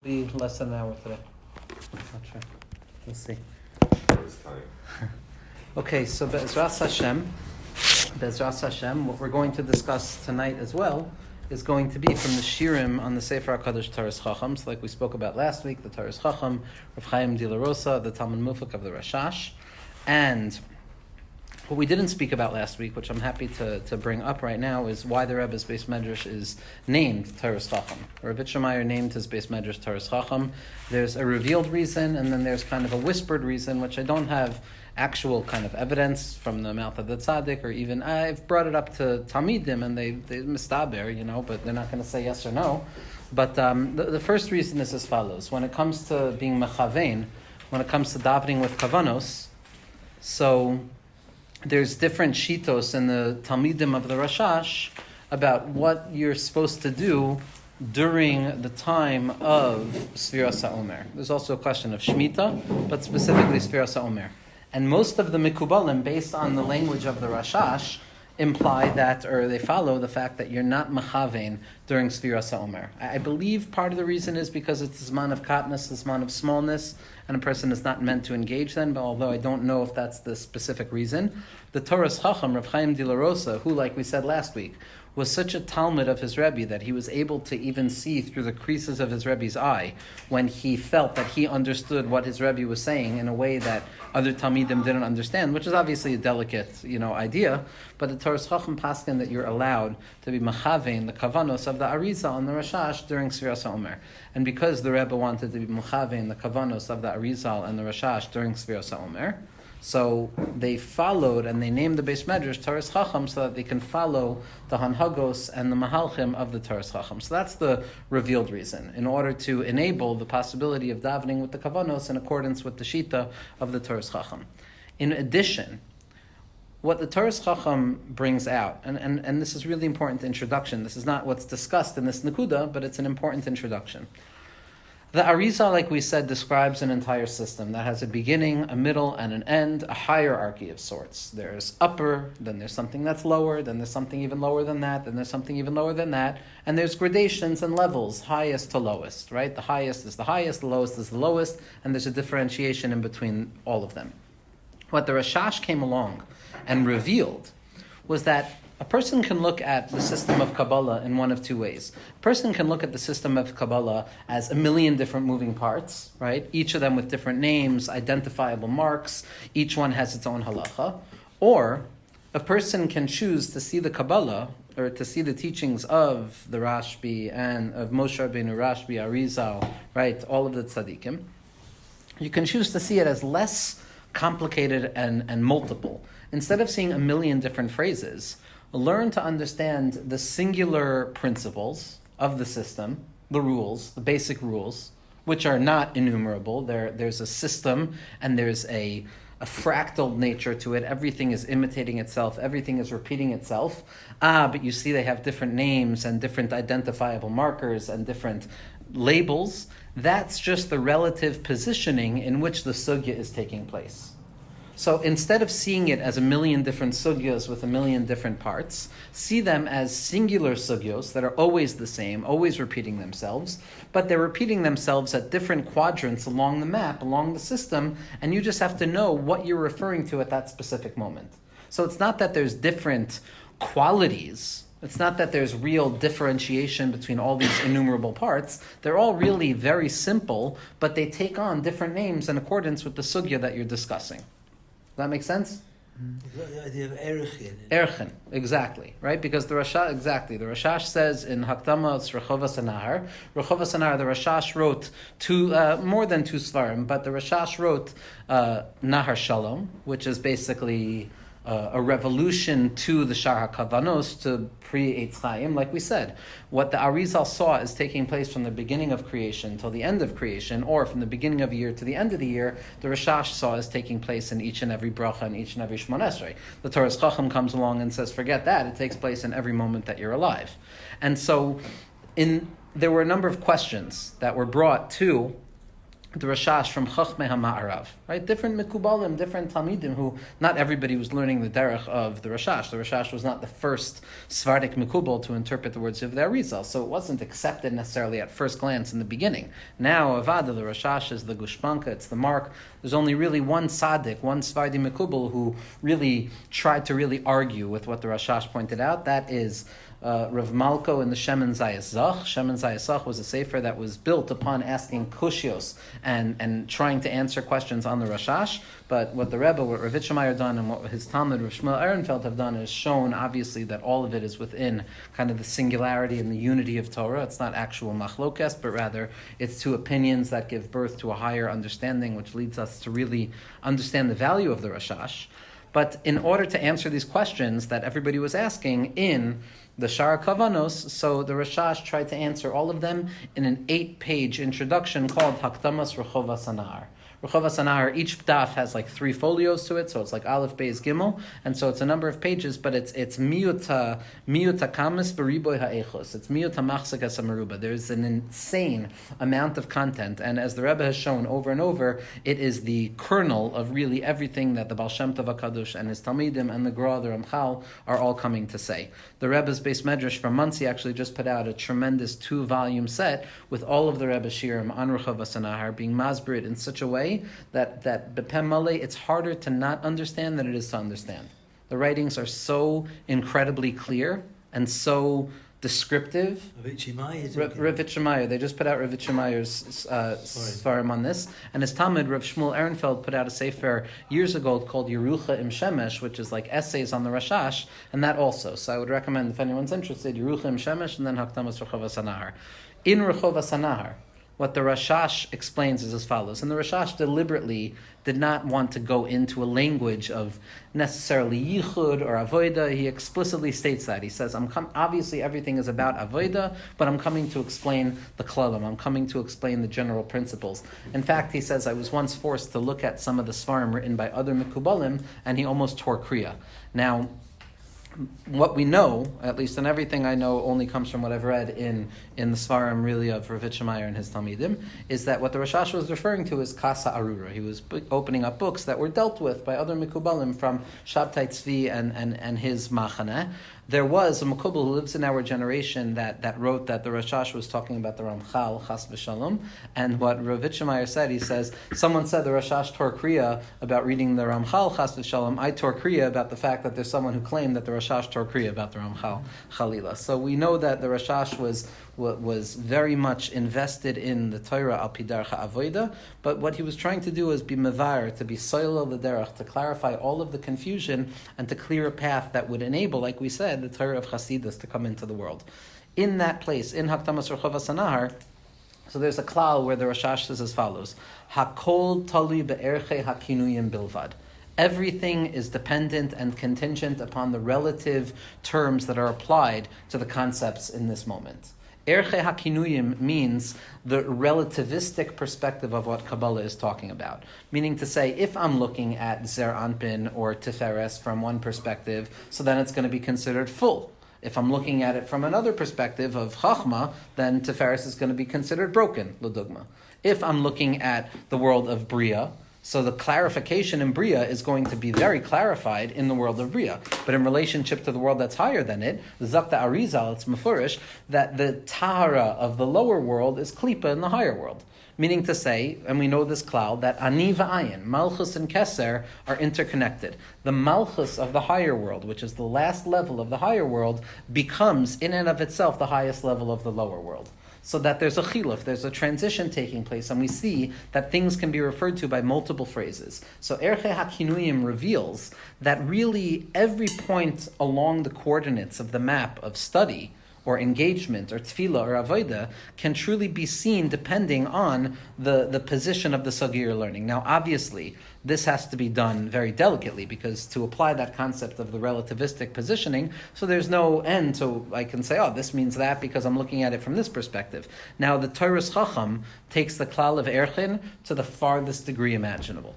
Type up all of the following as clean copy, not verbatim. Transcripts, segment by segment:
Be less than an hour today. Not sure. We'll see. Okay, so Be'ezras Hashem, what we're going to discuss tonight as well is going to be from the Shirim on the Sefer HaKadosh Taras Chacham. So like we spoke about last week, the Taras Chacham, Rav Chaim de la Rosa, the Talmud Mufak of the Rashash. And what we didn't speak about last week, which I'm happy to bring up right now, is why the Rebbe's Beis Medrash is named Taras Chacham. Rav Yitzchak named his Beis Medrash Taras Chacham. There's a revealed reason, and then there's kind of a whispered reason, which I don't have actual kind of evidence from the mouth of the tzaddik, or even I've brought it up to Talmidim, and they mistaber, but they're not going to say yes or no. But the first reason is as follows. When it comes to being mechavein, when it comes to davening with kavanos, so there's different shitos in the Talmidim of the Rashash about what you're supposed to do during the time of Sfiras HaOmer. There's also a question of Shemitah, but specifically Sfiras HaOmer. And most of the Mikubalim, based on the language of the Rashash, imply that, or they follow the fact that you're not mechavein during Sfiras HaOmer. I believe part of the reason is because it's a zman of katnus, a zman of smallness, and a person is not meant to engage then, but although I don't know if that's the specific reason, the Taras Chacham, Rav Chaim de la Rosa, who, like we said last week, was such a Talmud of his Rebbe that he was able to even see through the creases of his Rebbe's eye when he felt that he understood what his Rebbe was saying in a way that other Talmidim didn't understand, which is obviously a delicate, idea, but the Taras Chacham paskin that you're allowed to be mechavein, the kavanos of the Arizal and the Rashash during Sfiras HaOmer. And because the Rebbe wanted to be mechavein, the kavanos of the Arizal and the Rashash during Sfiras HaOmer, so they followed and they named the Beis Medrash Taras Chacham so that they can follow the Hanhagos and the Mahalchim of the Taras Chacham. So that's the revealed reason, in order to enable the possibility of davening with the Kavanos in accordance with the Shita of the Taras Chacham. In addition, what the Taras Chacham brings out, and this is really important introduction, this is not what's discussed in this Nakuda, but it's an important introduction. The Arizal, like we said, describes an entire system that has a beginning, a middle, and an end, a hierarchy of sorts. There's upper, then there's something that's lower, then there's something even lower than that, then there's something even lower than that, and there's gradations and levels, highest to lowest, right? The highest is the highest, the lowest is the lowest, and there's a differentiation in between all of them. What the Rashash came along and revealed was that a person can look at the system of Kabbalah in one of two ways. A person can look at the system of Kabbalah as a million different moving parts, right? Each of them with different names, identifiable marks. Each one has its own halacha. Or a person can choose to see the Kabbalah, or to see the teachings of the Rashbi and of Moshe Rabbeinu, Rashbi, Arizal, right? All of the tzaddikim. You can choose to see it as less complicated and multiple. Instead of seeing a million different phrases, learn to understand the singular principles of the system, the rules, the basic rules, which are not innumerable. There's a system and there's a fractal nature to it. Everything is imitating itself. Everything is repeating itself. But you see they have different names and different identifiable markers and different labels. That's just the relative positioning in which the sugya is taking place. So instead of seeing it as a million different sugyos with a million different parts, see them as singular sugyos that are always the same, always repeating themselves, but they're repeating themselves at different quadrants along the map, along the system, and you just have to know what you're referring to at that specific moment. So it's not that there's different qualities. It's not that there's real differentiation between all these innumerable parts. They're all really very simple, but they take on different names in accordance with the sugya that you're discussing. Does that make sense? The idea of erchin. Erchin, exactly, right? Because the Rashash says in Hakdama, it's Rechovas Anahar. Rechovas Anahar, the Rashash wrote more than two svarim, but the Rashash wrote Nahar Shalom, which is basically a revolution to the Shar HaKavanos, to pre-Eitz Chaim. Like we said, what the Arizal saw is taking place from the beginning of creation till the end of creation, or from the beginning of a year to the end of the year, the Rashash saw is taking place in each and every bracha and each and every Shmon Esrei. The Taras Chacham comes along and says, forget that, it takes place in every moment that you're alive. And so there were a number of questions that were brought to the Rashash from Chachmei HaMa'arav, right? Different Mekubalim, different Talmidim who, not everybody was learning the derech of the Rashash. The Rashash was not the first Svardik Mekubal to interpret the words of the Arizal, so it wasn't accepted necessarily at first glance in the beginning. Now, Avada, the Rashash is the Gushpanka, it's the mark. There's only really one Tzaddik, one Svardi Mekubal who really tried to really argue with what the Rashash pointed out. That is Rav Malko in the Shemen Zayas Zach. Shemen Zayas Zach was a sefer that was built upon asking kushios and trying to answer questions on the Rashash. But what the Rebbe, what Rav Itchemeyer done, and what his Talmud, Rav Shmuel Ehrenfeld, have done is shown, obviously, that all of it is within kind of the singularity and the unity of Torah. It's not actual machlokes, but rather it's two opinions that give birth to a higher understanding, which leads us to really understand the value of the Rashash. But in order to answer these questions that everybody was asking in the Shara Kavanos, so the Rashash tried to answer all of them in an 8-page introduction called Hakdamas Rechovas Hanahar. Rechovas Hanahar, each daf has like 3 folios to it, so it's like Aleph, Beis, Gimel, and so it's a number of pages, but it's miyuta kamis b'riboy ha'echos. It's miyuta machzakas ha'meruba. There's an insane amount of content, and as the Rebbe has shown over and over, it is the kernel of really everything that the Baal Shem Tov HaKadosh and his Talmidim and the Gra, the Ramchal, are all coming to say. The Rebbe's Beis Medrash from Monsey actually just put out a tremendous 2-volume set with all of the Rebbe's shirim on Rechovas Hanahar being masbered in such a way that B'Pem Maleh, it's harder to not understand than it is to understand. The writings are so incredibly clear and so descriptive. Rav Itchemeyer, they just put out Rav Itchemeyer's Svarim on this, and his Talmud, Rav Shmuel Ehrenfeld, put out a sefer years ago called Yerucha Im Shemesh, which is like essays on the Rashash, and that also. So I would recommend, if anyone's interested, Yerucha Im Shemesh, and then Hakdamas Rechovas Hanahar. In Rechovas Hanahar, what the Rashash explains is as follows. And the Rashash deliberately did not want to go into a language of necessarily yichud or avoida. He explicitly states that. He says, obviously everything is about avoida, but I'm coming to explain the klalim. I'm coming to explain the general principles. In fact, he says, I was once forced to look at some of the svarim written by other mekubalim, and he almost tore kriya. Now, what we know, at least in everything I know, only comes from what I've read in the Svarim really of Rav Itchemeyer and his Talmidim, is that what the Rashash was referring to is Kasa Arura. He was opening up books that were dealt with by other Mekubalim from Shabtai Tzvi and his Machaneh. There was a Mekubal who lives in our generation that wrote that the Rashash was talking about the Ramchal, Chas v'Shalom, and what Rav Itchemeyer said, he says, someone said the Rashash tore kriya about reading the Ramchal, Chas v'Shalom. I tore kriya about the fact that there's someone who claimed that the Rashash tore kriya about the Ramchal, Chalila. So we know that the Rashash was very much invested in the Torah al pidarcha avoida, but what he was trying to do was be mevar, to be soil the derech, to clarify all of the confusion and to clear a path that would enable, like we said, the Torah of Chasidus to come into the world. In that place, in Hakdamas Rechovas Hanahar, so there's a klal where the Rashash says as follows: Hakol tali be'erche hakinuyim bilvad. Everything is dependent and contingent upon the relative terms that are applied to the concepts in this moment. Erche hakinuyim means the relativistic perspective of what Kabbalah is talking about. Meaning to say, if I'm looking at Zer Anpin or Tiferes from one perspective, so then it's going to be considered full. If I'm looking at it from another perspective of Chachma, then Tiferes is going to be considered broken, L'dugma. If I'm looking at the world of Bria, so the clarification in Bria is going to be very clarified in the world of Bria. But in relationship to the world that's higher than it, the Zakta Arizal, it's Mefurish, that the Tahara of the lower world is Klipa in the higher world. Meaning to say, and we know this cloud, that Ani v'ayin, Malchus and Keser, are interconnected. The Malchus of the higher world, which is the last level of the higher world, becomes in and of itself the highest level of the lower world. So that there's a chiluf, there's a transition taking place, and we see that things can be referred to by multiple phrases. So Erche HaKinuyim reveals that really every point along the coordinates of the map of study, or engagement, or tefillah, or avodah, can truly be seen depending on the position of the sugya you're learning. Now, obviously, this has to be done very delicately, because to apply that concept of the relativistic positioning, so there's no end to, I can say, oh, this means that because I'm looking at it from this perspective. Now, the Torah's Chacham takes the klal of Erchin to the farthest degree imaginable.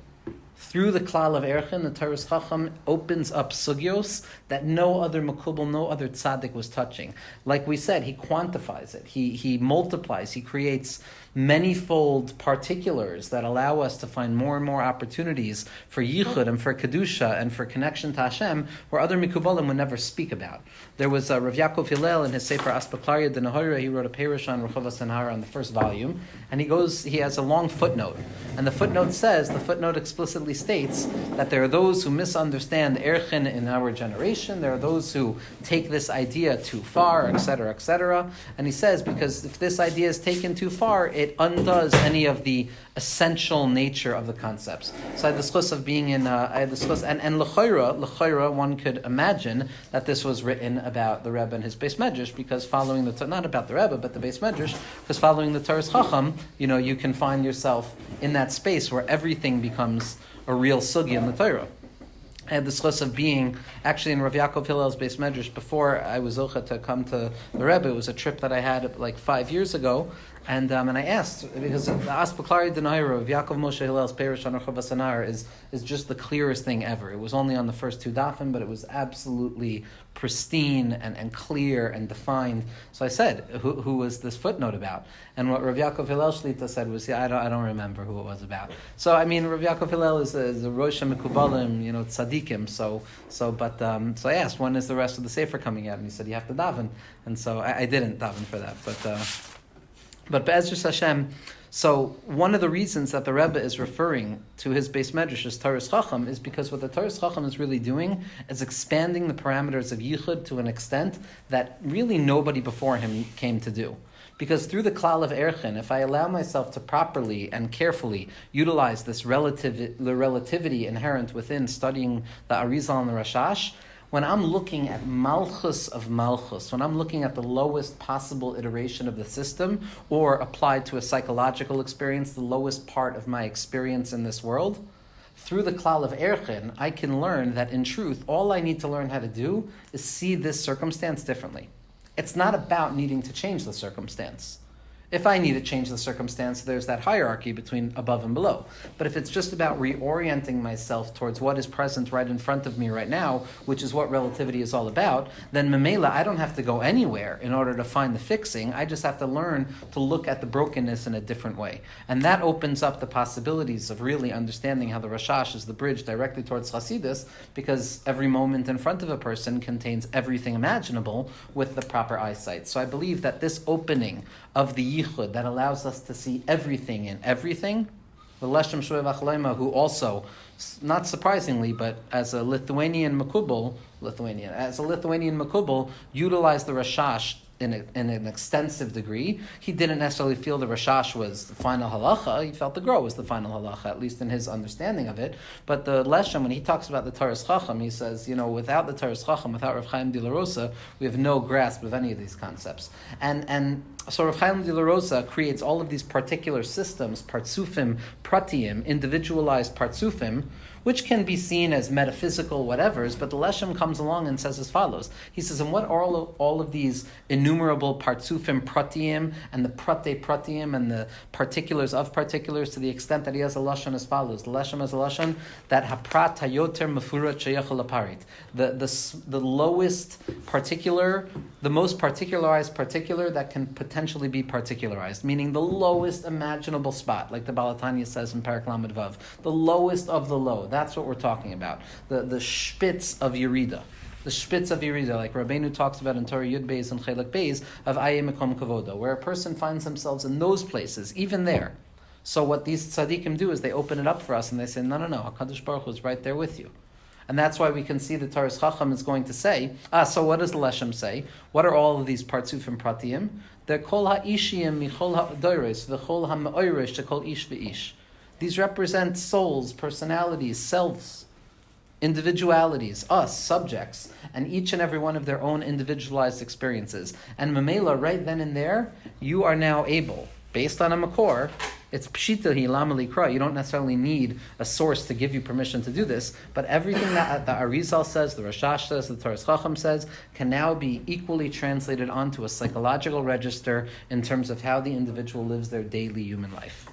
Through the klal of Erchin, the Taurus Chacham opens up sugyos that no other makubal, no other tzaddik was touching. Like we said, he quantifies it. He multiplies. He creates manyfold particulars that allow us to find more and more opportunities for yichud and for kedusha and for connection to Hashem, where other mikubalim would never speak about. There was Rav Yaakov Hillel in his Sefer Aspaklaria de Nahora. He wrote a perush on Rechuvas Hanhara on the first volume, and he has a long footnote, and the footnote explicitly states that there are those who misunderstand Erchin in our generation. There are those who take this idea too far, etc., etc. And he says, because if this idea is taken too far, it undoes any of the essential nature of the concepts. So I had discussed of being in, and l'chayra, one could imagine that this was written about the Rebbe and his Beis Medrash, because following not about the Rebbe, but the Beis Medrash, because following the Taurus Chacham, you can find yourself in that space where everything becomes a real sugi in the Torah. I had this chus of being actually in Rav Yaakov Hillel's Beis Medrash before I was zocha to come to the Rebbe. It was a trip that I had like 5 years ago, and I asked, because the Aspaklari Denaira of Yaakov Moshe Hillel's Perush on Rechuvas Hanhara is just the clearest thing ever. It was only on the first 2 dafim, but it was absolutely pristine and clear and defined. So I said, who was this footnote about? And what Rav Yaakov Hillel Shlita said was, I don't remember who it was about. So I mean, Rav Yaakov Hillel is a Rosh Mekubalim, tzaddikim. So I asked, when is the rest of the Sefer coming out? And he said, you have to daven. And so I didn't daven for that, but Be'ezras Hashem. So one of the reasons that the Rebbe is referring to his Beis Medrash as Taurus Chacham is because what the Taurus Chacham is really doing is expanding the parameters of Yichud to an extent that really nobody before him came to do. Because through the klal of Erchin, if I allow myself to properly and carefully utilize this the relativity inherent within studying the Arizal and the Rashash, when I'm looking at Malchus of Malchus, when I'm looking at the lowest possible iteration of the system, or applied to a psychological experience, the lowest part of my experience in this world, through the klal of Erchin, I can learn that in truth, all I need to learn how to do is see this circumstance differently. It's not about needing to change the circumstance. If I need to change the circumstance, there's that hierarchy between above and below. But if it's just about reorienting myself towards what is present right in front of me right now, which is what relativity is all about, then memela, I don't have to go anywhere in order to find the fixing. I just have to learn to look at the brokenness in a different way. And that opens up the possibilities of really understanding how the Rashash is the bridge directly towards Hasidus, because every moment in front of a person contains everything imaginable with the proper eyesight. So I believe that this opening of the yichud that allows us to see everything in everything, the Leshem Shoev Achleima, who also, not surprisingly, but as a Lithuanian makubal, utilized the Rashash in an extensive degree. He didn't necessarily feel the Rashash was the final halacha. He felt the Gra was the final halacha, at least in his understanding of it. But the Leshem, when he talks about the Taurus Chacham, he says, without the Taurus Chacham, without Rav Chaim de la Rosa, we have no grasp of any of these concepts. And so Rav Chaim de la Rosa creates all of these particular systems, partsufim, pratiyim, individualized partsufim, which can be seen as metaphysical whatevers, but the Leshem comes along and says as follows. He says, and what are all of these innumerable partsufim pratiyim and the pratiyim and the particulars of particulars, to the extent that he has a Lashon as follows. The Leshem has a Lashon that haprat hayoter mefurat sheyachol aparit. The lowest particular, the most particularized particular that can potentially be particularized, meaning the lowest imaginable spot, like the Balatanya says in Parak Lamed Vav, the lowest of the low. That's what we're talking about. The spitz of Yerida. The spitz of Yerida, like Rabbeinu talks about in Torah Yud Beis and Chelek Beis, of Aye Mekom Kavodo, where a person finds themselves in those places, even there. So what these tzaddikim do is they open it up for us and they say, no, HaKadosh Baruch Hu is right there with you. And that's why we can see the Taurus Chacham is going to say, so what does the Leshem say? What are all of these partsufim pratiyim? They're kol ha'ishiyim michol ha'doros, v'chol ha'ma'oirish shekol ish v'ish. These represent souls, personalities, selves, individualities, us, subjects, and each and every one of their own individualized experiences. And Mamela, right then and there, you are now able, based on a makor, it's pshita hi lama likra. You don't necessarily need a source to give you permission to do this, but everything that the Arizal says, the Rashash says, the Taurus Chacham says, can now be equally translated onto a psychological register in terms of how the individual lives their daily human life.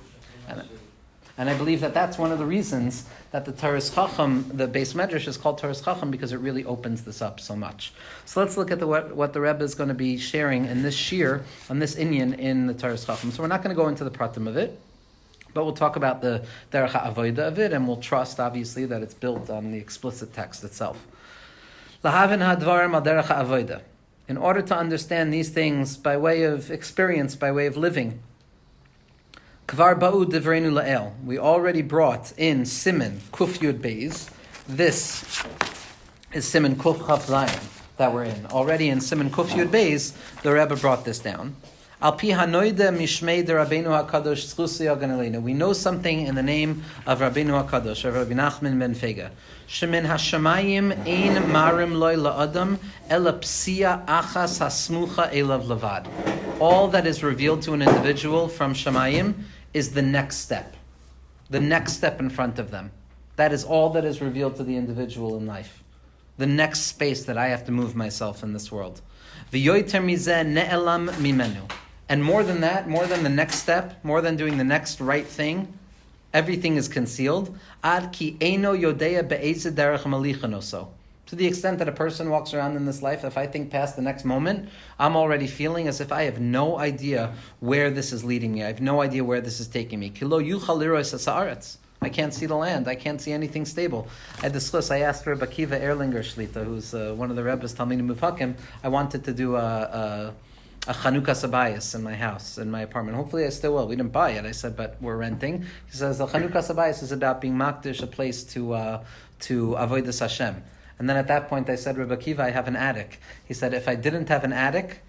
And I believe that that's one of the reasons that the Taras Chacham, the Beis Medrash, is called Taras Chacham, because it really opens this up so much. So let's look at what the Rebbe is going to be sharing in this shir, on this inyan in the Taras Chacham. So we're not going to go into the pratim of it, but we'll talk about the derech ha'avoda of it, and we'll trust, obviously, that it's built on the explicit text itself. Lahavin ha'dvarim al derech ha'avoda. In order to understand these things by way of experience, by way of living, Kvar ba'u divreinu la'el. We already brought in Siman Kuf Yud Beis. This is Siman Kuf Chaf Zayin that we're in. Already in Siman Kuf Yud Beis, the Rebbe brought this down. Al pi hanoide mishmei de Rabbeinu HaKadosh tzchusi yagan aleinu. We know something in the name of Rabbeinu HaKadosh, of Rabbi Nachman ben Fega. Shemin hashamayim ein marim loy la'adam ela psia achas hasmucha elav levad. All that is revealed to an individual from Shamayim is the next step. The next step in front of them. That is all that is revealed to the individual in life. The next space that I have to move myself in this world. V'yoyter mizeh ne'elam mimenu. And more than that, more than the next step, more than doing the next right thing, everything is concealed. Ad ki eino yodea be'ezeh derech malichan oso. To the extent that a person walks around in this life, if I think past the next moment, I'm already feeling as if I have no idea where this is leading me. I have no idea where this is taking me. Kilo yuchal liros ha'sa'aretz. I can't see the land. I can't see anything stable. I asked Rebbe Akiva Erlinger Shlita, who's one of the Rebbe's Talmidim Mufhakim, I wanted to do a Chanukah Sabayis in my house, in my apartment. Hopefully I still will. We didn't buy it. I said, but we're renting. He says, the Chanukah Sabayis is about being makdish, a place to avodas Hashem. And then at that point I said, Rebbe Akiva, I have an attic. He said, if I didn't have an attic,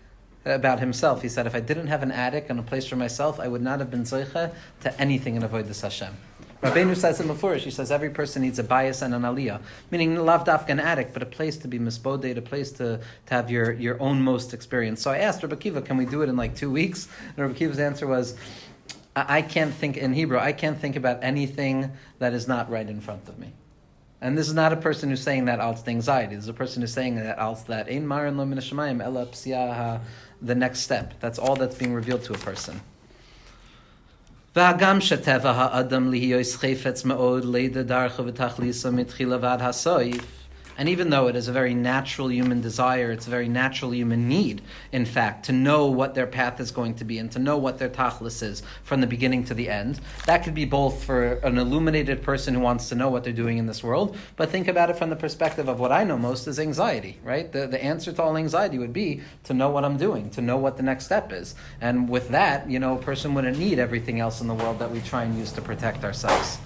about himself, he said, if I didn't have an attic and a place for myself, I would not have been zoicha to anything in avodas Hashem. Rabbeinu says in Mefurish, he says every person needs a bias and an aliyah, meaning lav dafka an attic, but a place to be misboded, a place to have your own most experience. So I asked Rabbi Akiva, can we do it in like 2 weeks? And Rabbi Akiva's answer was, I can't think, in Hebrew, I can't think about anything that is not right in front of me. And this is not a person who's saying that out anxiety. This is a person who's saying that out that ein marin lo min hashamayim ela psiyaha, the next step. That's all that's being revealed to a person. והגם שטבע האדם להיות חפץ מאוד לידע דרכו ותכליסו מתחילה ועד הסוף, and even though it is a very natural human desire, it's a very natural human need, in fact, to know what their path is going to be and to know what their tachlis is from the beginning to the end. That could be both for an illuminated person who wants to know what they're doing in this world, but think about it from the perspective of what I know most is anxiety, right? The answer to all anxiety would be to know what I'm doing, to know what the next step is. And with that, a person wouldn't need everything else in the world that we try and use to protect ourselves.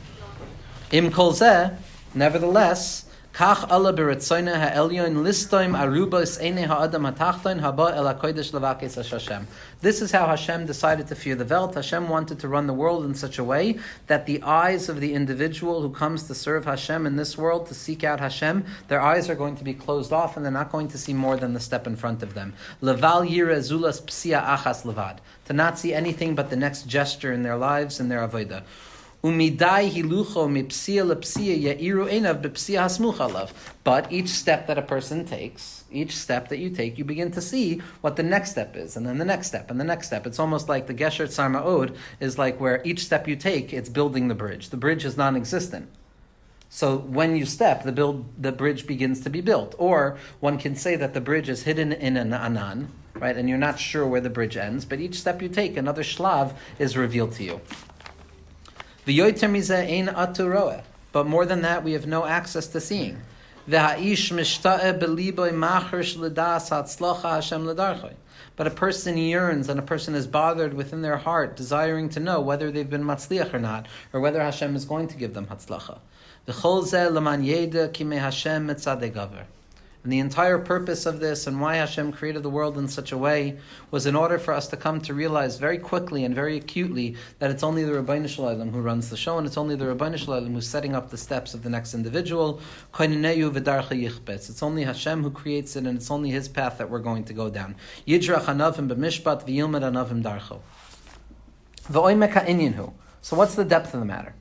Im kol zeh, nevertheless, Kach Allah b'ritzoyna ha'elyon listoim arubos einei ha'adam ha'tachton haba el ha'kodesh levakes Hashem. This is how Hashem decided to fear the Welt. Hashem wanted to run the world in such a way that the eyes of the individual who comes to serve Hashem in this world, to seek out Hashem, their eyes are going to be closed off and they're not going to see more than the step in front of them. Leval yira zulas psia achas levad. To not see anything but the next gesture in their lives and their avodah. Umidai hilucho mipsia lepsia yairu enav bipsia hasmucha alav. But each step that a person takes, each step that you take, you begin to see what the next step is, and then the next step, and the next step. It's almost like the Gesher Tzar Ma'od is like where each step you take, it's building the bridge. The bridge is non-existent. So when you step, the bridge begins to be built. Or one can say that the bridge is hidden in an anan, right? And you're not sure where the bridge ends, but each step you take, another shlav is revealed to you. But more than that, we have no access to seeing. But a person yearns and a person is bothered within their heart, desiring to know whether they've been matzliach or not, or whether Hashem is going to give them hatzlacha. And the entire purpose of this and why Hashem created the world in such a way was in order for us to come to realize very quickly and very acutely that it's only the Rabbeinu Shalom who runs the show, and it's only the Rabbeinu Shalom who's setting up the steps of the next individual. It's only Hashem who creates it, and it's only His path that we're going to go down. Yidrach anavim b'mishpat v'yilmed anavim darcho. So what's the depth of the matter?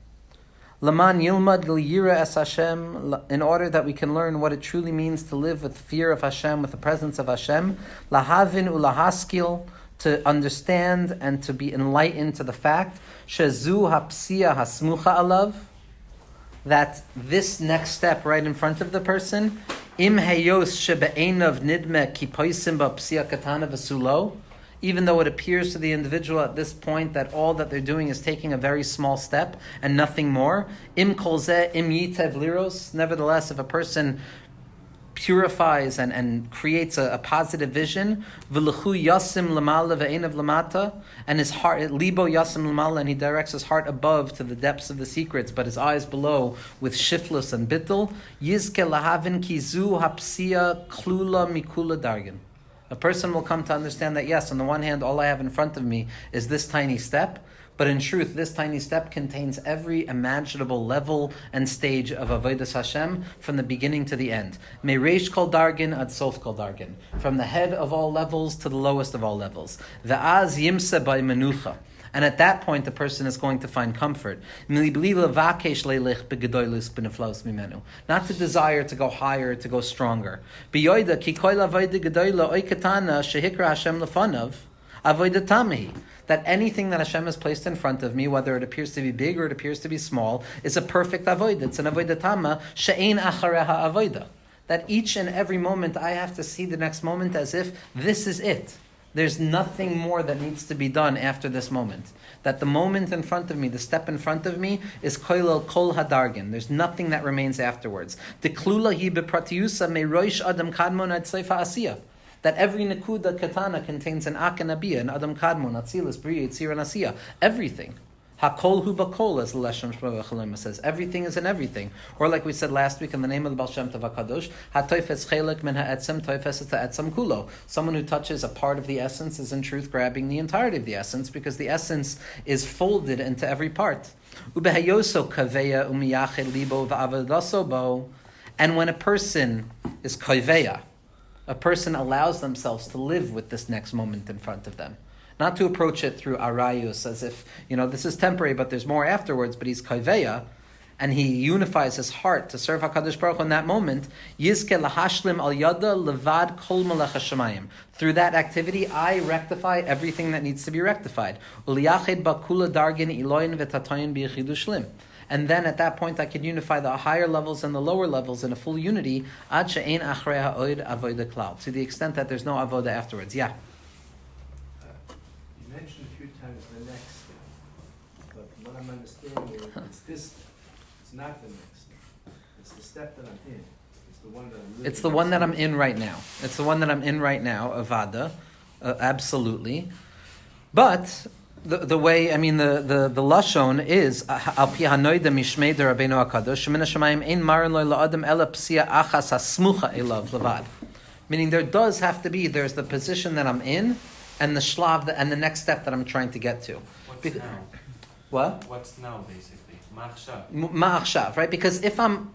Laman yilmad yira es Hashem, in order that we can learn what it truly means to live with fear of Hashem, with the presence of Hashem. Lahavin ulahaskil, to understand and to be enlightened to the fact shezu hapsia hasmucha alav, that this next step right in front of the person, im hayos shebe'enav nidme kipoisim ba'psia katana v'sulo, even though it appears to the individual at this point that all that they're doing is taking a very small step and nothing more, im kolzeh im yitev liros, nevertheless, if a person purifies and creates a positive vision, v'lechu yasim lamala ve'enav lamata, and his heart, libo yasim lamala, and he directs his heart above to the depths of the secrets, but his eyes below with shiflus and bittul, yizke lahavin kizu hapsia klula mikula dargin. A person will come to understand that, yes, on the one hand, all I have in front of me is this tiny step, but in truth, this tiny step contains every imaginable level and stage of Avodas Hashem from the beginning to the end. Mereish kol dargin ad sof kol dargin. From the head of all levels to the lowest of all levels. Ve'az yimse by menucha. And at that point, the person is going to find comfort. Not to desire to go higher, to go stronger. That anything that Hashem has placed in front of me, whether it appears to be big or it appears to be small, is a perfect avodah. It's an avodah tama, she'ein achareha avodah. That each and every moment I have to see the next moment as if this is it. There's nothing more that needs to be done after this moment. That the moment in front of me, the step in front of me, is koilel kol hadargin. There's nothing that remains afterwards. Deklula hi bepratiyusa meiroish adam kadmon ad seifa asiya. That every nekuda katana contains an akanabiyah, an adam kadmon, atzilas, bria, yitzira, and asiya. Everything. Hakol hu bakol, as the Leshem Shmuel Chalema says. Everything is in everything. Or like we said last week in the name of the Baal Shem Tov HaKadosh, ha-toifes chelek min ha'etzem toifes et ha'etzem kulo. Someone who touches a part of the essence is in truth grabbing the entirety of the essence, because the essence is folded into every part. Ubehayoso kaveya umiyached libo va'avadaso bo. And when a person is kaveya, a person allows themselves to live with this next moment in front of them. Not to approach it through arayus, as if, this is temporary, but there's more afterwards, but he's kaiveya, and he unifies his heart to serve HaKadosh Baruch Hu in that moment. Yizke lahashlim al yada levad kol melech hashamayim. Through that activity, I rectify everything that needs to be rectified. Uliyached bakula dargin iloyin v'tatayin b'yechidu shlim. And then at that point, I can unify the higher levels and the lower levels in a full unity, ad she'ein achrei ha'od avoda klal, to the extent that there's no avoda afterwards. Yeah? You mentioned a few times the next step, but what I'm understanding is it's this step. It's not the next step. It's the step that I'm in. It's the one that I'm living. It's the one that I'm in right now. It's the one that I'm in right now, avada, absolutely. But the way, the lashon is al pi hanoida mishmei de Rabbeinu Hakadosh shemin hashamayim ein marin lo la'adam ela psia achas hasmucha elav levad. Meaning there's the position that I'm in, and the shlav and the next step that I'm trying to get to. What's now? What? What's now, basically? Ma'achshav. Ma'achshav, right? Because if I'm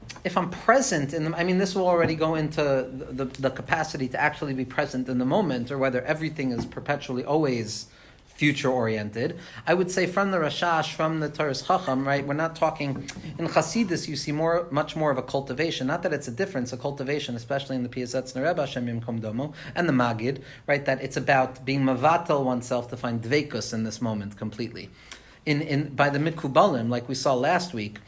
present in the, this will already go into the capacity to actually be present in the moment, or whether everything is perpetually always future-oriented. I would say from the Rashash, from the Torah's Chacham, right? We're not talking, in Chassidus you see much more of a cultivation. Not that it's a difference, a cultivation, especially in the Piyasetz Nereba, Hashem Yimkom Domo, and the Magid, right? That it's about being mavatal oneself to find dveikus in this moment completely. By the Mikubalim, like we saw last week,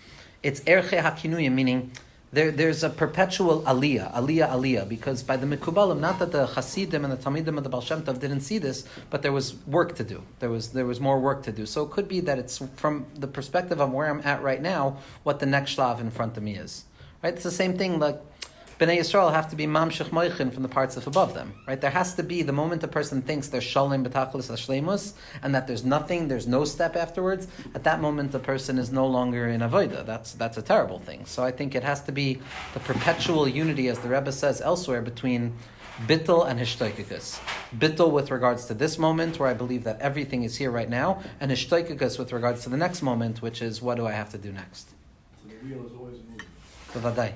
it's erche hakinuyim, meaning there's a perpetual aliyah, because by the Mikubalim, not that the Hasidim and the Talmidim of the Baal Shem Tov didn't see this, but there was work to do. There was more work to do. So it could be that it's from the perspective of where I'm at right now, what the next shlav in front of me is. Right? It's the same thing, like Bnei Yisrael have to be mamshich moichin from the parts of above them. Right? There has to be, the moment a person thinks there's shalom b'tachlis hashleimus, and that there's no step afterwards, at that moment the person is no longer in avodah. That's a terrible thing. So I think it has to be the perpetual unity, as the Rebbe says elsewhere, between bittul and hishtoikikus. Bittul with regards to this moment, where I believe that everything is here right now, and hishtoikikus with regards to the next moment, which is, what do I have to do next? So the wheel is always moving. B'vadai.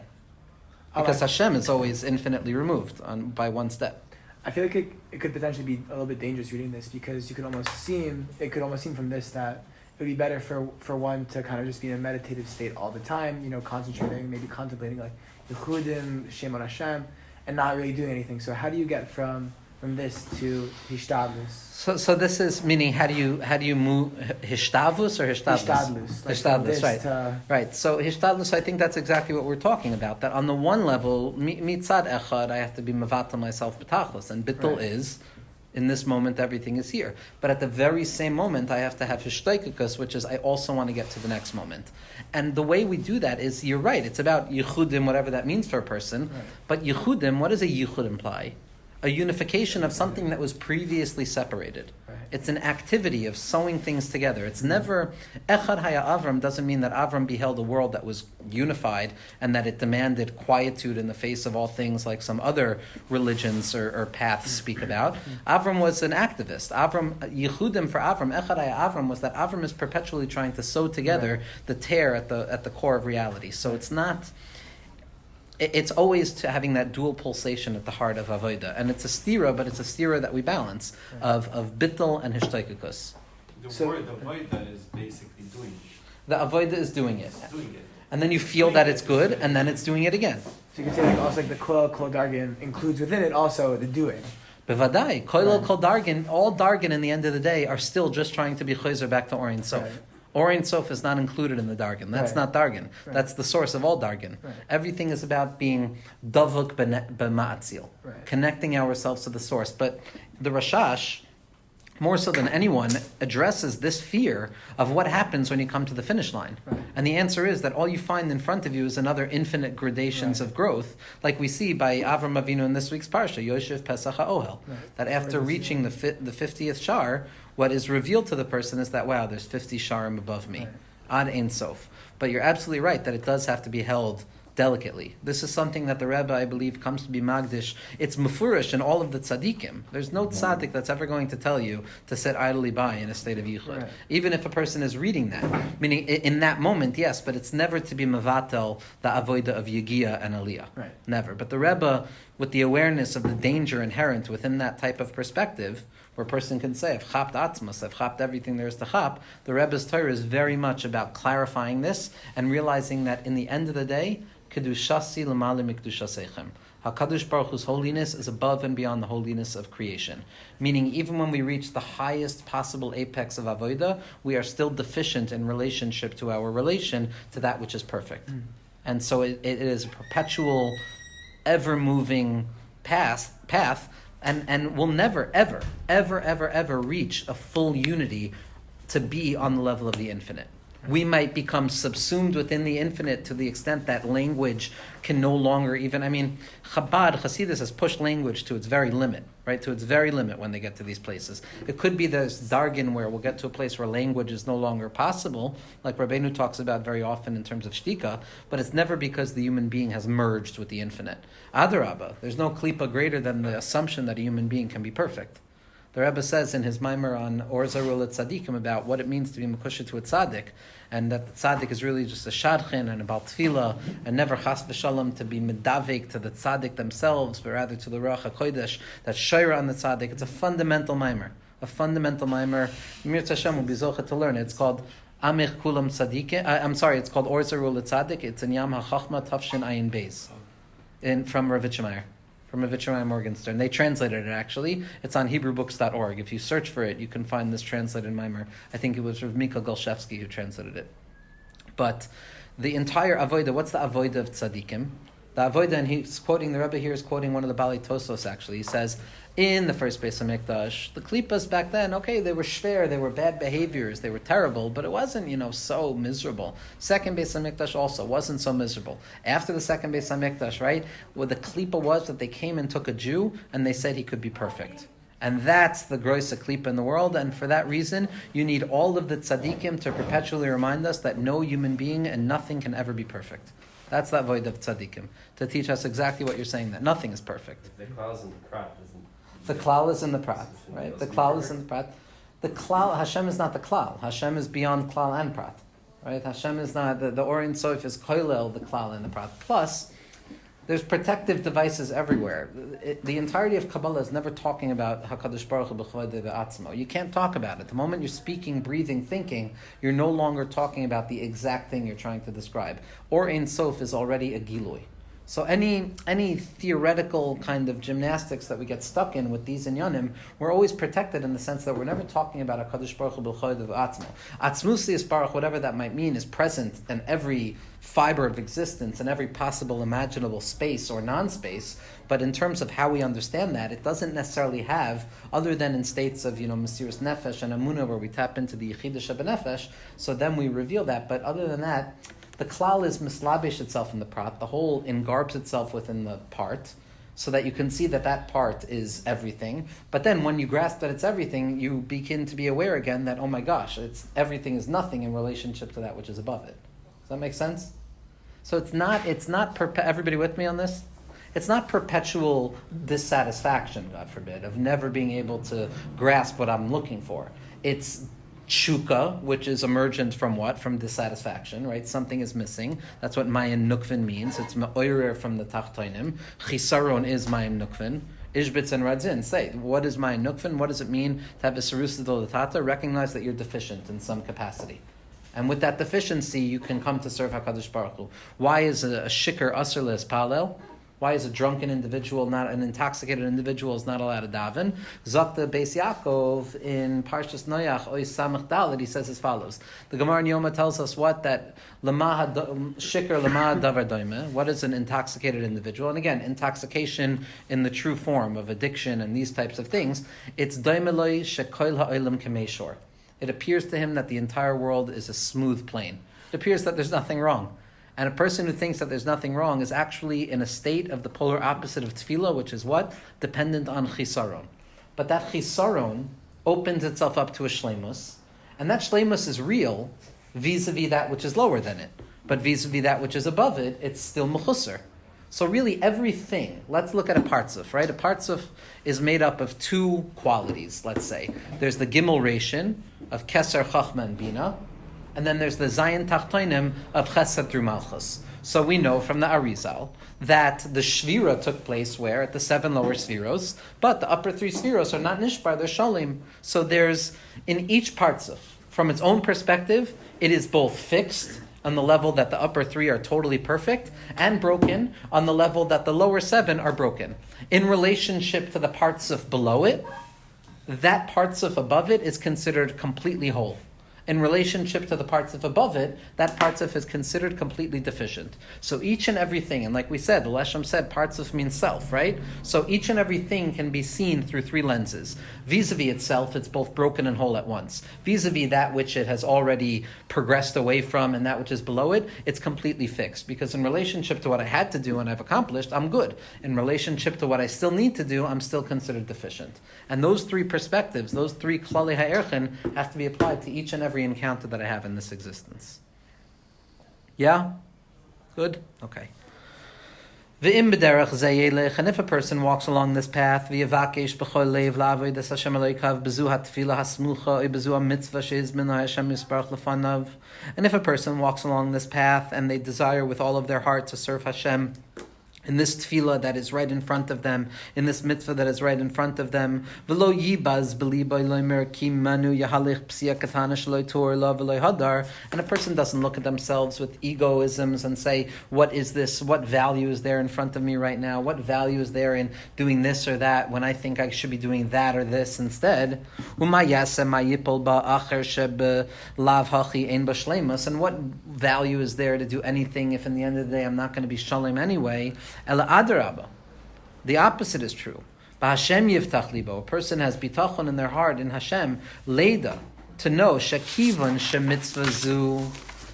Because Hashem is always infinitely removed by one step. I feel like it could potentially be a little bit dangerous reading this, because it could almost seem from this that it would be better for one to kind of just be in a meditative state all the time, concentrating, maybe contemplating like Yechudim, Shem on Hashem, and not really doing anything. So how do you get from from this to hishtadlus. So this is meaning how do you move hishtavus or hishtadlus? Hishtadlus. Like from Hishtadlus, this right. to- Right. So hishtadlus, I think that's exactly what we're talking about. That on the one level, mitzad echad, I have to be mevatel myself betachlis, and bittul Right. is, in this moment, everything is here. But at the very same moment, I have to have hishtaikikus, which is I also want to get to the next moment. And the way we do that is, you're right, it's about yichudim, whatever that means for a person. Right. But yichudim, what does a yichud imply? A unification of something that was previously separated. Right. It's an activity of sewing things together. It's never Echad Haya Avram doesn't mean that Avram beheld a world that was unified and that it demanded quietude in the face of all things like some other religions or paths speak about. Avram was an activist. Avram Yehudim for Avram, Echad Haya Avram was that Avram is perpetually trying to sew together the tear at the core of reality. So it's not. It's always to having that dual pulsation at the heart of avoda, and it's a stira, but it's a stira that we balance of bittul and hishtaikikus. The So- word avoida is basically doing it. The avoda is doing it, It's doing it. and then you feel that it's good, and then it's doing it again. So you can say like also like the kol dargin includes within it also the doing. Bevadai, koilol Right. kol dargin, all dargin in the end of the day are still just trying to be chayzer back to Orin Sof. Right. Orin Sof is not included in the dargin. That's Right. not dargin. Right. That's the source of all dargin. Right. Everything is about being davuk b'ma'atzil, Right. connecting ourselves to the source. But the Rashash, more so than anyone, addresses this fear of what happens when you come to the finish line. Right. And the answer is that all you find in front of you is another infinite gradations Right. of growth, like we see by Avram Avinu in this week's parsha, Yoshev Pesach HaOhel. Right. That after reaching the 50th shar, what is revealed to the person is that, wow, there's 50 sharim above me. Right. Ad Ein Sof. But you're absolutely right that it does have to be held delicately. This is something that the Rebbe, I believe, comes to be magdish. It's mufurish in all of the tzaddikim. There's no tzaddik that's ever going to tell you to sit idly by in a state of yichud. Right. Even if a person is reading that. Meaning, in that moment, yes, but it's never to be mavatel, the avoida of yigia and aliyah. Right. Never. But the Rebbe, with the awareness of the danger inherent within that type of perspective, where a person can say, I've chapped atzmas, I've chapped everything there is to chap, the Rebbe's Torah is very much about clarifying this and realizing that in the end of the day, kedushasi l'mali mikdushaseichem. HaKadosh Baruch Hu's holiness is above and beyond the holiness of creation. Meaning, even when we reach the highest possible apex of avodah, we are still deficient in relationship to our relation to that which is perfect. And so it is a perpetual, ever-moving path, and will never, ever reach a full unity to be on the level of the infinite. We might become subsumed within the infinite to the extent that language can no longer even, Chabad, Hasidus has pushed language to its very limit, right? To its very limit when they get to these places. It could be this dargin where we'll get to a place where language is no longer possible, like Rabbeinu talks about very often in terms of shtika, but it's never because the human being has merged with the infinite. Adarabba, there's no klipa greater than the assumption that a human being can be perfect. The Rebbe says in his mimer on Or Zarul at Tzaddikim about what it means to be Mekusha to a Tzaddik, and that the Tzaddik is really just a Shadchin and about Tefillah, and never Chas v'Shalom to be Medavik to the Tzaddik themselves, but rather to the Ruach HaKodesh, that Shoira on the Tzaddik. It's a fundamental mimer. Mir Hashem will be zocha to learn it. It's called Amich Kulam Tzaddikim. It's called Or Zarul at Tzaddik. It's in Yam HaChachma Tafshin Ayin Beis, from Rav Itchemeyer. From Avicii Morgenstern. They translated it, actually. It's on HebrewBooks.org. If you search for it, you can find this translated mimer. I think it was Rav Mika Golshevsky who translated it. But the entire avoida, what's the avoida of tzaddikim? The avoida, and he's quoting, the Rebbe here is quoting one of the Balei Tosos, actually. He says, in the first Beis HaMikdash, the Klippas back then, okay, they were shver, they were bad behaviors, they were terrible, but it wasn't, so miserable. Second Beis HaMikdash also wasn't so miserable. After the second Beis HaMikdash, right, what the Klippa was that they came and took a Jew, and they said he could be perfect. And that's the groisa klipa in the world, and for that reason, you need all of the tzaddikim to perpetually remind us that no human being and nothing can ever be perfect. That's that void of tzaddikim, to teach us exactly what you're saying, that nothing is perfect. The klal is in the prat, isn't The klal is in the prat, right? The klal is in the prat. The klal, Hashem is not the klal. Hashem is beyond klal and prat, right? Hashem is not, the Orin Soif is koilel, the klal and the prat. Plus, there's protective devices everywhere. The entirety of Kabbalah is never talking about HaKadosh Baruch Hu b'chvadei v'atzmo. You can't talk about it. The moment you're speaking, breathing, thinking, you're no longer talking about the exact thing you're trying to describe. Or Ein Sof is already a gilui. So any theoretical kind of gymnastics that we get stuck in with these inyanim, we're always protected in the sense that we're never talking about a Kadosh Baruch Hu b'chod of atzmo. Atzmusius Baruch, whatever that might mean, is present in every fiber of existence, in every possible imaginable space or non-space. But in terms of how we understand that, it doesn't necessarily have, other than in states of Mesiras Nefesh and Amunah, where we tap into the Yechidah Shebenefesh. So then we reveal that. But other than that, the klal is mislabish itself in the prat. The whole engarbs itself within the part, so that you can see that that part is everything. But then when you grasp that it's everything, you begin to be aware again that, oh my gosh, everything is nothing in relationship to that which is above it. Does that make sense? So it's not everybody with me on this? It's not perpetual dissatisfaction, God forbid, of never being able to grasp what I'm looking for. It's Shuka, which is emergent from what? From dissatisfaction, right? Something is missing. That's what Mayan Nukvin means. It's Ma'oirer from the Tachtoinim. Chisaron is Mayan Nukvin. Ishbitz and Radzin say, what is Mayan Nukvin? What does it mean to have a Sarusa Dolatata? Recognize that you're deficient in some capacity. And with that deficiency, you can come to serve HaKadosh Baruch Hu. Why is a shikar asr les palel? Why is a drunken individual, not an intoxicated individual, is not allowed to daven? Zakta Beis Yaakov in Parshas Noach Ois Samach Dalet, he says as follows. The Gemara in Yoma tells us what? That shikar lama davar doime. What is an intoxicated individual? And again, intoxication in the true form of addiction and these types of things. It's doimeloi shekoil ha'olam k'meishor. It appears to him that the entire world is a smooth plane. It appears that there's nothing wrong. And a person who thinks that there's nothing wrong is actually in a state of the polar opposite of tefillah, which is what? Dependent on chisaron. But that chisaron opens itself up to a shleimus, and that shleimus is real vis-a-vis that which is lower than it. But vis-a-vis that which is above it, it's still mechusar. So really everything, let's look at a partzuf, right? A partzuf is made up of two qualities, let's say. There's the gimel ration of keser chachma and bina, and then there's the zayin tachtoinim of chesed through malchus. So we know from the Arizal that the shvira took place where? At the 7 lower spheros, but the upper 3 spheros are not nishbar, they're shalim. So there's, in each partzuf, from its own perspective, it is both fixed on the level that the upper 3 are totally perfect, and broken on the level that the lower 7 are broken. In relationship to the partzuf below it, that partzuf above it is considered completely whole. In relationship to the partzuf above it, that partzuf is considered completely deficient. So each and everything, and like we said, the Leshem said, partzuf means self, right? So each and everything can be seen through 3 lenses. Vis-a-vis itself, it's both broken and whole at once. Vis-a-vis that which it has already progressed away from and that which is below it, it's completely fixed. Because in relationship to what I had to do and I've accomplished, I'm good. In relationship to what I still need to do, I'm still considered deficient. And those 3 perspectives, those 3 klali ha'erchen, have to be applied to each and every encounter that I have in this existence. Yeah? Good? Okay. V'im b'derech zayelech, and if a person walks along this path, v'yavakesh b'chol leiv la'avoid es Hashem Eloikav b'zu ha'tefillah ha'smucha, b'zu ha'mitzvah she'izmin ha'Hashem yisparach l'fanav, and if a person walks along this path and they desire with all of their heart to serve Hashem, in this tefillah that is right in front of them, in this mitzvah that is right in front of them, v'lo yibaz b'libay loimer kim manu yahalich p'sia katana shaloi tor la v'loi hadar, and a person doesn't look at themselves with egoisms and say, what is this, what value is there in front of me right now, what value is there in doing this or that when I think I should be doing that or this instead, and what value is there to do anything if in the end of the day I'm not going to be shalom anyway. Ela adarabba. The opposite is true. B'Hashem yiftach libo. A person has bitachon in their heart in Hashem, leida, to know shakivan shemitzvah zu,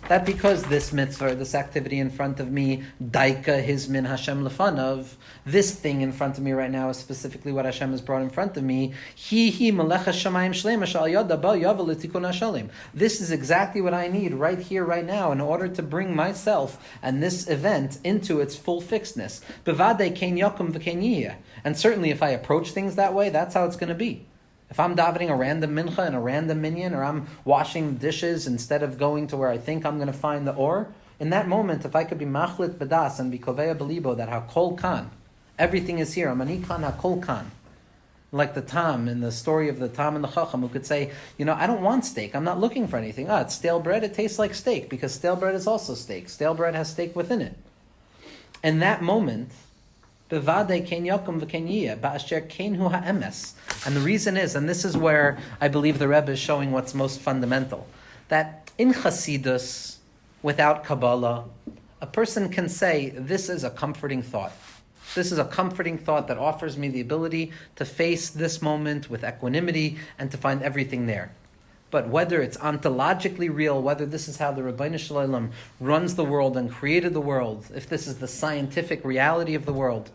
that because this mitzvah, this activity in front of me, daika his min Hashem lefanav, this thing in front of me right now is specifically what Hashem has brought in front of me. Hi melecha shamayim shlema shal yada ba yavel l'tikun hashalim. This is exactly what I need right here, right now, in order to bring myself and this event into its full fixedness. Bevadei kein yakum v'kein yiyeh. And certainly if I approach things that way, that's how it's going to be. If I'm davening a random mincha and a random minyan, or I'm washing dishes instead of going to where I think I'm going to find the or, in that moment, if I could be machlit bedas and be koveya belibo that hakol kan, everything is here, amani kan hakol kan, like the Tam in the story of the Tam and the Chacham, who could say, I don't want steak, I'm not looking for anything. It's stale bread, it tastes like steak, because stale bread is also steak. Stale bread has steak within it. in that moment, bevade ken yakum v'ken yiyeh, ba'asher ken hu ha'emes. And the reason is, and this is where I believe the Rebbe is showing what's most fundamental, that in Chasidus, without Kabbalah, a person can say, this is a comforting thought. This is a comforting thought that offers me the ability to face this moment with equanimity and to find everything there. But whether it's ontologically real, whether this is how the Ribbono Shel Olam runs the world and created the world, if this is the scientific reality of the world.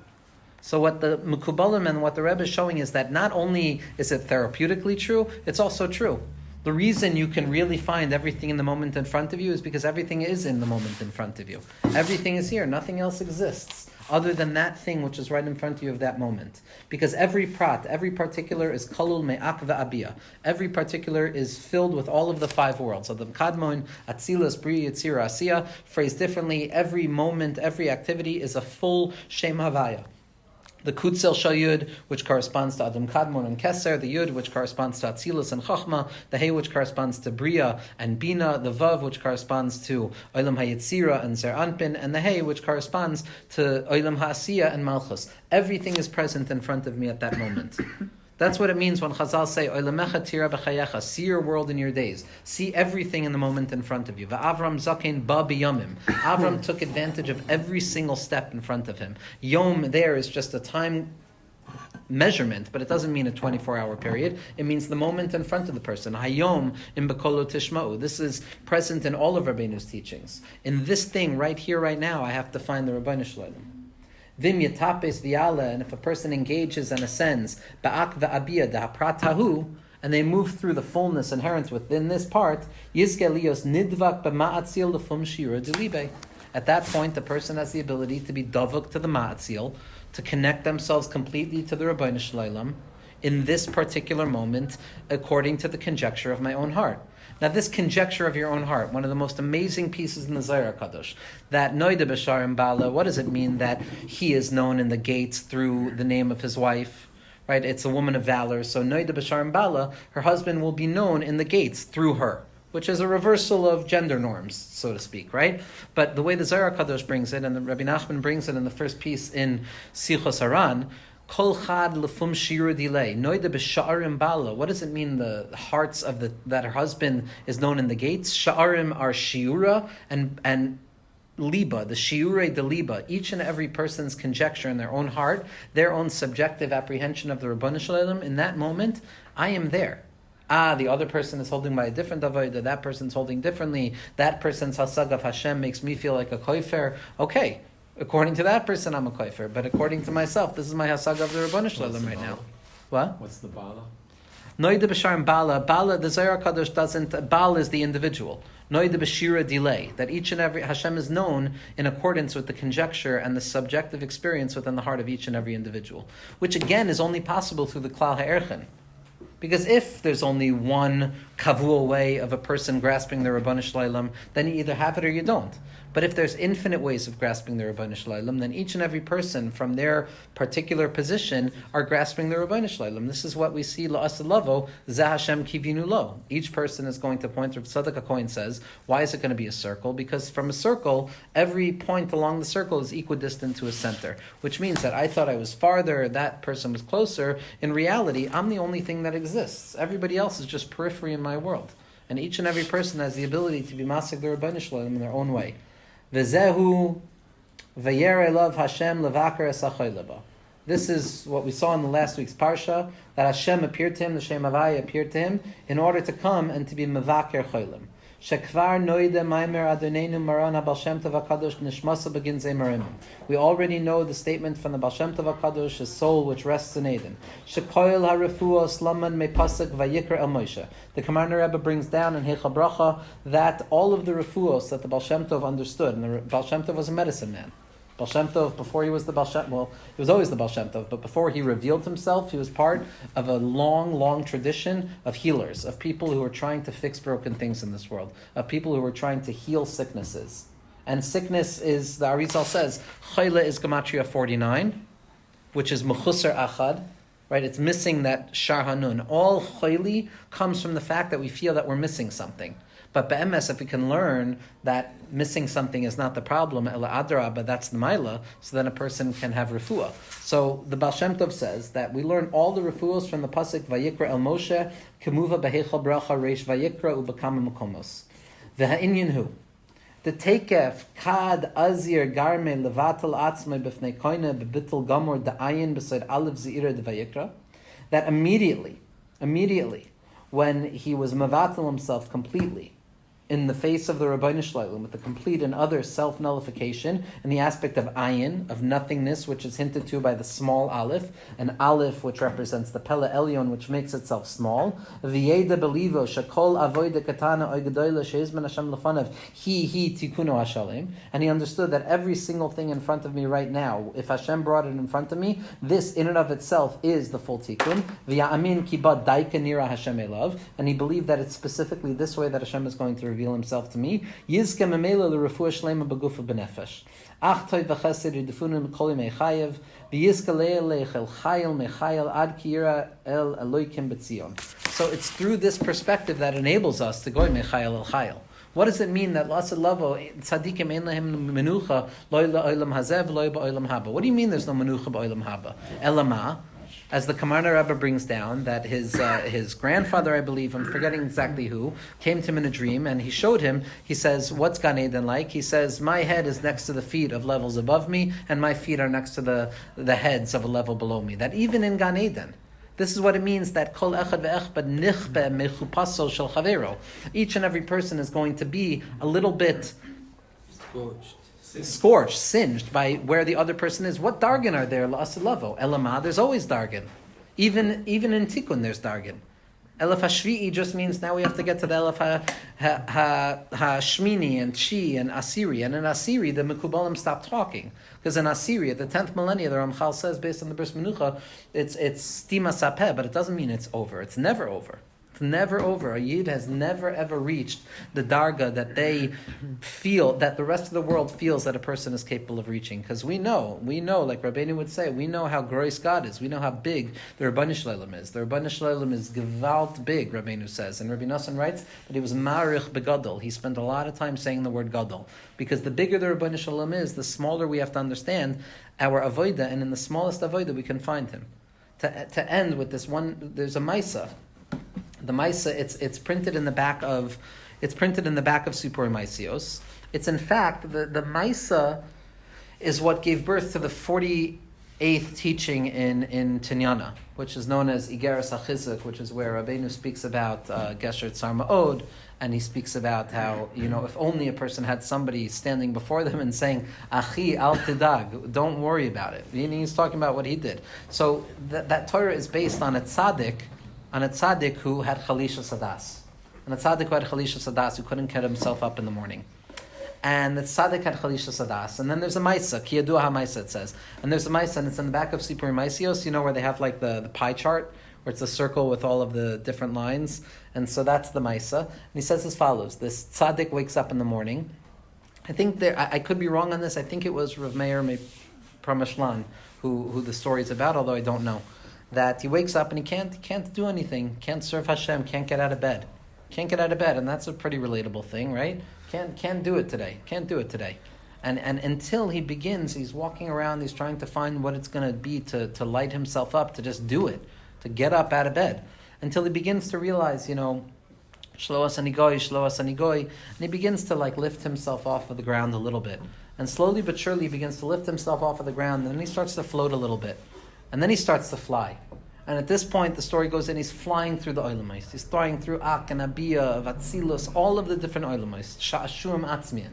So what the Mekubalim and what the Rebbe is showing is that not only is it therapeutically true, it's also true. The reason you can really find everything in the moment in front of you is because everything is in the moment in front of you. Everything is here. Nothing else exists other than that thing which is right in front of you of that moment. Because every prat, every particular is kalul me'ak va'abiyah. Every particular is filled with all of the five worlds. So the Kadmon, Atzilus, Bri, Yitzira, Asiya, phrased differently, every moment, every activity is a full Shem Havaya. The Kutzel Shayud, which corresponds to Adam Kadmon and Keser, the Yud, which corresponds to Atzilus and Chachma, the Hey, which corresponds to Bria and Bina, the Vav, which corresponds to Olam HaYetzira and Zer Anpin, and the Hey, which corresponds to Olam HaAsiya and Malchus. Everything is present in front of me at that moment. That's what it means when Chazal say, Olamecha tira b'chayecha, see your world in your days. See everything in the moment in front of you. Va'avram zaken ba b'yomim. Avram took advantage of every single step in front of him. Yom there is just a time measurement, but it doesn't mean a 24-hour period. It means the moment in front of the person. Hayom in Bekolo Tishma'u. This is present in all of Rabbeinu's teachings. In this thing, right here, right now, I have to find the Ribbono Shel Olam. Vim yatapes viala, and if a person engages and ascends, ba'ak va'abiyah da'apratahu, and they move through the fullness inherent within this part, yizke lios nidvak b'ma'atzil lefum shira delibe. At that point, the person has the ability to be davuk to the ma'atzil, to connect themselves completely to the Ribbono Shel Olam in this particular moment, according to the conjecture of my own heart. Now, this conjecture of your own heart, one of the most amazing pieces in the Zohar HaKadosh, that Noida B'Sharim Bala, what does it mean that he is known in the gates through the name of his wife? Right? It's a woman of valor. So Noida B'Sharim Bala, her husband will be known in the gates through her, which is a reversal of gender norms, so to speak, right? But the way the Zohar HaKadosh brings it, and the Rabbi Nachman brings it in the first piece in Sichos Haran, Kol chad lefum shira delay. Noida b'sha'arim bala. What does it mean? The hearts of that her husband is known in the gates. Sha'arim are shiura and liba. The shiure de liba. Each and every person's conjecture in their own heart, their own subjective apprehension of the Ribbono Shel Olam. In that moment, I am there. The other person is holding by a different avodah. That person's holding differently. That person's hasag of Hashem makes me feel like a koifer. Okay. According to that person, I'm a koifer, but according to myself, this is my hasag of the Ribbono Shel Olam right now. What? What's the Bala? Noida b'sharim Bala. Bala, the Zohar HaKadosh doesn't. Bala is the individual. Noida b'shira delay. That each and every Hashem is known in accordance with the conjecture and the subjective experience within the heart of each and every individual, which again is only possible through the Klal Ha'erchen. Because if there's only one kavua way of a person grasping the Ribbono Shel Olam, then you either have it or you don't. But if there's infinite ways of grasping the Ribbono Shel Olam, then each and every person from their particular position are grasping the Ribbono Shel Olam. This is what we see, La'asad Lavo, Zeh Hashem Kivinu Lo. Each person is going to point, Rav Tzadok HaKohen says, why is it going to be a circle? Because from a circle, every point along the circle is equidistant to a center, which means that I thought I was farther, that person was closer. In reality, I'm the only thing that exists. Everybody else is just periphery in my world. And each and every person has the ability to be masik the Ribbono Shel Olam in their own way. V'zehu v'yere love Hashem levaker esachoy leba. This is what we saw in the last week's parsha, that Hashem appeared to him, the Shem Havaya appeared to him, in order to come and to be mevaker cholim. Shekvar noide maimer adonenu maran HaBaal Shem Tov HaKadosh nishmasa begin zeimarim. We already know the statement from the Baal Shem Tov HaKadosh, his soul which rests in Eden. Shekoil harefuos laman mepasuk vayikra el Moshe. The Commander Rebbe brings down in Heichal Bracha that all of the refuos that the Baal Shem Tov understood, and the Baal Shem Tov was a medicine man. Baal Shem Tov, before he was the Baal Shem, well, he was always the Baal Shem Tov, but before he revealed himself, he was part of a long, long tradition of healers, of people who were trying to fix broken things in this world, of people who were trying to heal sicknesses. And sickness is, the Arizal says, Chayla is Gematria 49, which is Mechusar Achad, right? It's missing that Shar Hanun. All Chayli comes from the fact that we feel that we're missing something. But be'emes, if we can learn that missing something is not the problem, ela adra, but that's the maila, so then a person can have refuah. So the Baal Shem Tov says that we learn all the refuahs from the pasuk Vayikra El Moshe Kemuva Behechal Bracha Reish Vayikra Ubakama Makomos. V'ha'inyan hu. The takef kad azir garme levatal atzmei b'fnei koine b'bittel gamor da'ayin beside aleph zeira devayikra. That immediately, when he was mavatal himself completely in the face of the Rabbeinu Shloim with the complete and utter self-nullification in the aspect of ayin, of nothingness, which is hinted to by the small aleph, an aleph which represents the Pele Elyon, which makes itself small. V'yeda belivo shakol avoida katana oigadoyle sheizman Hashem lefanav he tikuno hashalim, and he understood that every single thing in front of me right now, if Hashem brought it in front of me, this in and of itself is the full tikkun. V'ya'amin kibat daika nira Hashem elav, and he believed that it's specifically this way that Hashem is going to reveal himself to me. Yizke memela l'refuah shlema b'gufa b'nefesh. Ach toy v'chesed yidefunim kol yimei chayev. V'yizke le'elech chayil mechayil ad ki yira el Eloikim b'tzion. So it's through this perspective that enables us to go mechayil el chayil. What does it mean that l'asad lavo tzadikim ein lehem menucha loy la'olam hazev loy ba'olam haba? What do you mean there's no menucha ba'olam haba? Elama, as the Kamarna Rebbe brings down, that his grandfather, I believe, I'm forgetting exactly who, came to him in a dream, and he showed him, he says, what's Gan Eden like? He says, my head is next to the feet of levels above me, and my feet are next to the heads of a level below me. That even in Gan Eden, this is what it means that kol echad ve'echad nichbe mechupaso shel chavero. Each and every person is going to be a little bit scorched, singed by where the other person is. What dargan are there? La'asad lavo. Elama, there's always dargan. Even in tikkun, there's dargan. Elef hashvi'i just means now we have to get to the elef hashmini and chi and asiri. And in asiri, the mekubalim stop talking. Because in asiri, at the 10th millennia, the Ramchal says, based on the Bris Menucha, it's stima sapeh, but it doesn't mean it's over. It's never over. It's never over. A Yid has never ever reached the darga that they feel, that the rest of the world feels that a person is capable of reaching. Because we know, like Rabbeinu would say, we know how gross God is. We know how big the Rabbanu Shloim is. The Rabbanu Shloim is gewalt big, Rabbeinu says. And Rabbi Nosson writes that he was marich begadol. He spent a lot of time saying the word gadol. Because the bigger the Rabbanu Shloim is, the smaller we have to understand our avoida, and in the smallest avoida we can find him. To end with this one, there's a Maisa. The Maisa, it's printed in the back of Sipurei Maisios. It's in fact the Maisa is what gave birth to the 48th teaching in Tinyana, which is known as Igeres HaChizuk, which is where Rabbeinu speaks about Gesher Tzar Ma'od, and he speaks about how, if only a person had somebody standing before them and saying, Achi al tidag, don't worry about it. He's talking about what he did. So that Torah is based on a tzaddik who had chalisha sadas. And a tzaddik who had chalisha sadas, who couldn't get himself up in the morning. And the tzaddik had chalisha sadas. And then there's a maisa, ki yadua ha-maisa, it says. And there's a maisa, and it's in the back of Sipurei Maisios, where they have like the pie chart, where it's a circle with all of the different lines. And so that's the maisa. And he says as follows: this tzaddik wakes up in the morning. I think I could be wrong on this. I think it was Rav Meir Pramashlan who the story is about, although I don't know. That he wakes up and he can't do anything, can't serve Hashem, can't get out of bed, and that's a pretty relatable thing, right? Can't do it today, and until he begins, he's walking around, he's trying to find what it's going to be to light himself up, to just do it, to get up out of bed, until he begins to realize, shlo asanigoy, and he begins to lift himself off of the ground a little bit, and slowly but surely he begins to lift himself off of the ground, and then he starts to float a little bit. And then he starts to fly. And at this point, the story goes in, he's flying through the Olamais. He's flying through Ak and Abiyah, Vatzilus, all of the different Olamais, Sha'ashuam Atzmian.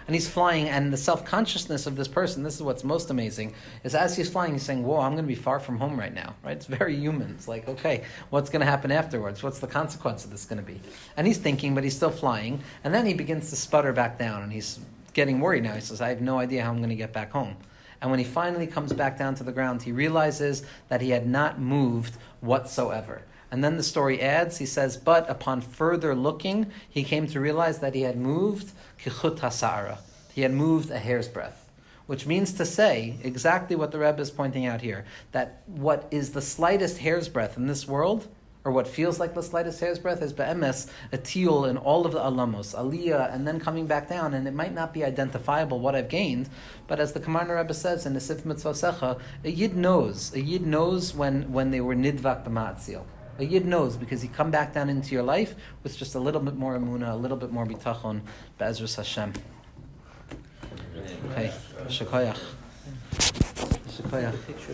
And he's flying, and the self-consciousness of this person, this is what's most amazing, is as he's flying, he's saying, whoa, I'm going to be far from home right now, right? It's very human. It's like, okay, what's going to happen afterwards? What's the consequence of this going to be? And he's thinking, but he's still flying. And then he begins to sputter back down, and he's getting worried now. He says, I have no idea how I'm going to get back home. And when he finally comes back down to the ground, he realizes that he had not moved whatsoever. And then the story adds, he says, but upon further looking, he came to realize that he had moved kichut hasa'ara. He had moved a hair's breadth. Which means to say exactly what the Rebbe is pointing out here, that what is the slightest hair's breadth in this world or what feels like the slightest hair's breadth, is be'emes, a tiul in all of the alamos, aliyah, and then coming back down, and it might not be identifiable what I've gained, but as the Kamarna Rebbe says in the Sif Mitzvosecha, a yid knows when they were nidvak b'ma'atzil. A yid knows because you come back down into your life with just a little bit more emunah, a little bit more bitachon, be'ezrus Hashem. Okay, shikoyach.